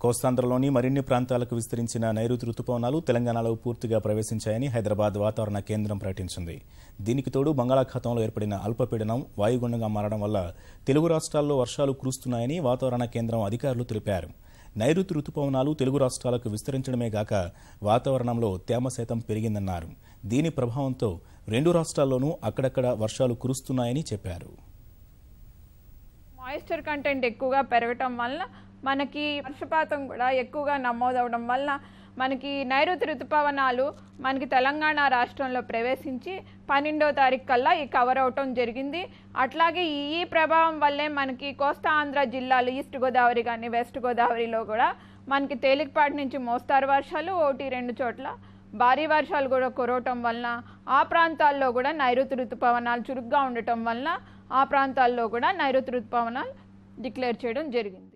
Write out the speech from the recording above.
కోస్తాంధ్రలోని మరిన్ని ప్రాంతాలకు విస్తరించిన నైరుతి రుతుపవనాలు తెలంగాణలో పూర్తిగా ప్రవేశించాయని హైదరాబాద్ వాతావరణ కేంద్రం ప్రకటించింది. దీనికి తోడు బంగాళాఖాతంలో ఏర్పడిన అల్పపీడనం వాయుగుండంగా మారడం వల్ల తెలుగు రాష్ట్రాల్లో వర్షాలు కురుస్తున్నాయని వాతావరణ కేంద్రం అధికారులు తెలిపారు. నైరుతి రుతుపవనాలు తెలుగు రాష్ట్రాలకు విస్తరించడమే గాక వాతావరణంలో తేమ శాతం పెరిగిందన్నారు. దీని ప్రభావంతో రెండు రాష్ట్రాల్లోనూ అక్కడక్కడ వర్షాలు కురుస్తున్నాయని చెప్పారు. మాయిశ్చర్ కంటెంట్ ఎక్కువగా పెరగటం వల్ల మనకి వర్షపాతం కూడా ఎక్కువగా నమోదవడం వల్ల మనకి నైరుతి ఋతుపవనాలు మనకి తెలంగాణ రాష్ట్రంలో ప్రవేశించి 12వ తారీఖు కల్లా ఈ కవర్ అవటం జరిగింది. అట్లాగే ఈ ప్రభావం వల్లే మనకి కోస్తా ఆంధ్ర జిల్లాలు ఈస్ట్ గోదావరి కానీ వెస్ట్ గోదావరిలో కూడా మనకి తేలికపాటి నుంచి మోస్తారు వర్షాలు 1-2 చోట్ల భారీ వర్షాలు కూడా కురవటం వలన ఆ ప్రాంతాల్లో కూడా నైరుతి ఋతుపవనాలు చురుగ్గా ఉండటం వలన ఆ ప్రాంతాల్లో కూడా నైరుతి ఋతుపవనాలు డిక్లేర్ చేయడం జరిగింది.